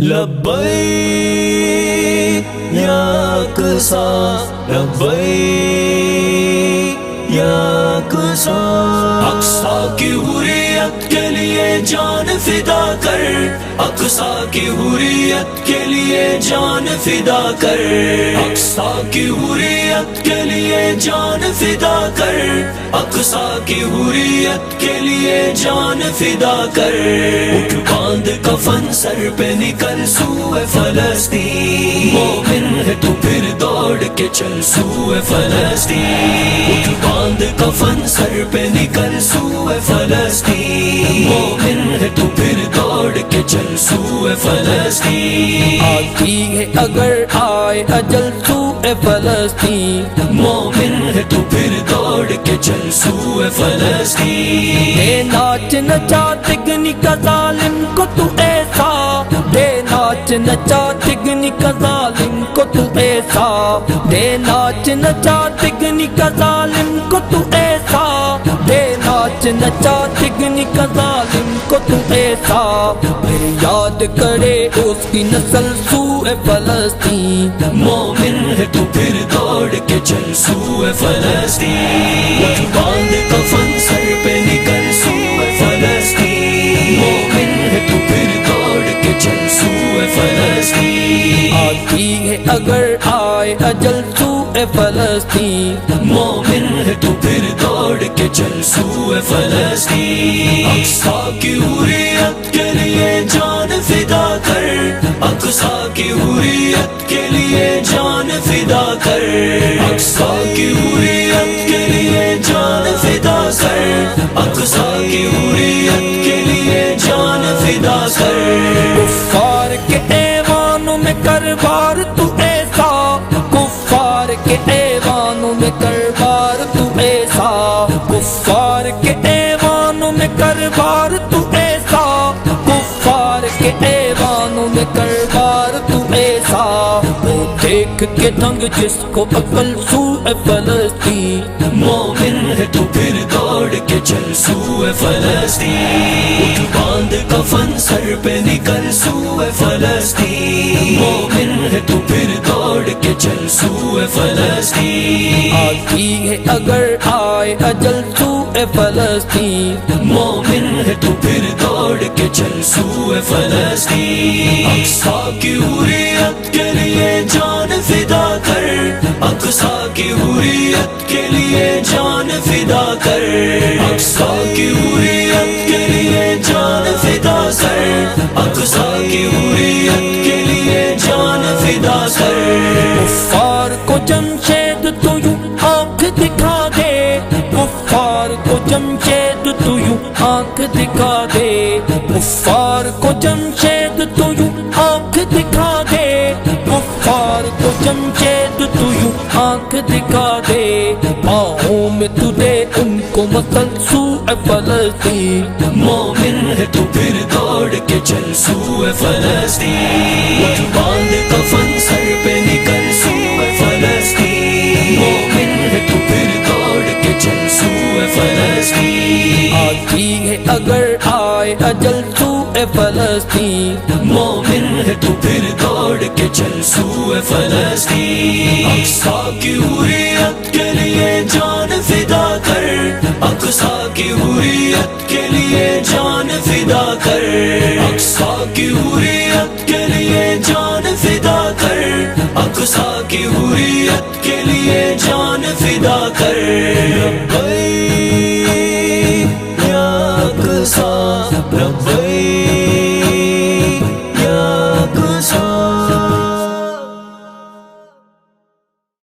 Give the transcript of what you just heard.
لبیک یا اقصی لبیک یا اقصی، اقصی کی حریت کے لیے جان فدا کر، اقصی کی حریت کے لیے جان فدا کر، اقصی کی حریت کے لیے جان فدا کر، اقصی کی حریت کے لیے جان فدا کر، اٹھ باندھ کفن سر پہ نکل سوئے فلسطین، مومن ہے تو پھر دوڑ کے چل سوئے فلسطین، اٹھ باندھ کفن سر پہ نکل سوئے فلسطین، مومن ہے تو پھر دوڑ کے چل سوئے فلسطین، آتی ہے اگر آئے اجل سوئے فلسطین، مومن ہے تو پھر دوڑ کے چل سوئے فلسطین، دے ناچ نچا تگنی کا ظالم کو تو ایسا، دے ناچ نچا تگنی کا ظالم کو تو ایسا، دے ناچ نچا تگنی کا ظالم کو تو ایسا، دے ناچ نچا تگنی کا ظالم کو تو ایسا، پھر یاد کرے اس کی نسل سوئے فلسطین، مومن ہے تو پھر دوڑ کے چل سوئے فلسطین، اٹھ باندھ کفن سر پہ نکل سوئے فلسطین، مومن ہے تو پھر دوڑ کے چل سوئے فلسطین، آتی ہے اگر آئے اجل سوئے فلسطین، مومن ہے تو پھر دوڑ کے چل سوئے فلسطین، اقصی کی حریت کے لیے جان فدا کر، اقصی کی حریت کے لیے جان فدا کر، اقصی کی حریت کے لیے جان فدا کر، اقصی کی حریت کے لیے جان فدا کر، کفار کے ایوانوں میں کر بار تو ایسا، کفار کے ایوانوں میں کر بار تو ایسا، کفار کے ایوانوں میں کر بار تو ایسا، کفار کے ایوانوں میں کر بار تو ایسا، وہ دیکھ کے دنگ جس کو عقل سوئے فلسطین، مومن ہے تو پھر دوڑ کے چل سوئے فلسطین، اٹھ باندھ کفن سر پہ نکل سوئے فلسطین، مومن ہے تو پھر دوڑ کے چل سوئے فلسطین، آتی ہے اگر آئے اجل سوئے فلسطین، مومن ہے تو پھر دوڑ کے چل سوئے فلسطین، اقصی کی حریت کے لیے جان فدا کر، اقصی کی حریت کے لیے جان فدا کر، اقصی کی حریت کے لیے جان فدا کر، اقصی کی حریت کے لیے جان فدا کر، کفار کو جمشید تو یوں آنکھ دکھا دے، کفار کو جمشید تو یوں آنکھ دکھا دے، کفار کو جمشید تو یوں آنکھ دکھا دے، کفار کو جمشید تو یوں آنکھ دکھا دے، پاؤں میں تو دے ان کو مثل سوئے فلسطین، مومن ہے تو پھر دوڑ کے چل سوئے فلسطین، اٹھ باندھ کفن سر پہ نکل سوئے فلسطین، مومن ہے تو پھر دوڑ کے چل سوئے فلسطین، آتی ہے اگر آئے اجل سوئے فلسطین، مومن ہے تو پھر دوڑ کے چل سوئے فلسطین، اقصی کی حریت کے لیے جان فدا کر، اقصی کی حریت کے لیے جان فدا کر، اقصی کی حریت کے لیے جان فدا کر، اقصی کی حریت کے لیے جان فدا کر،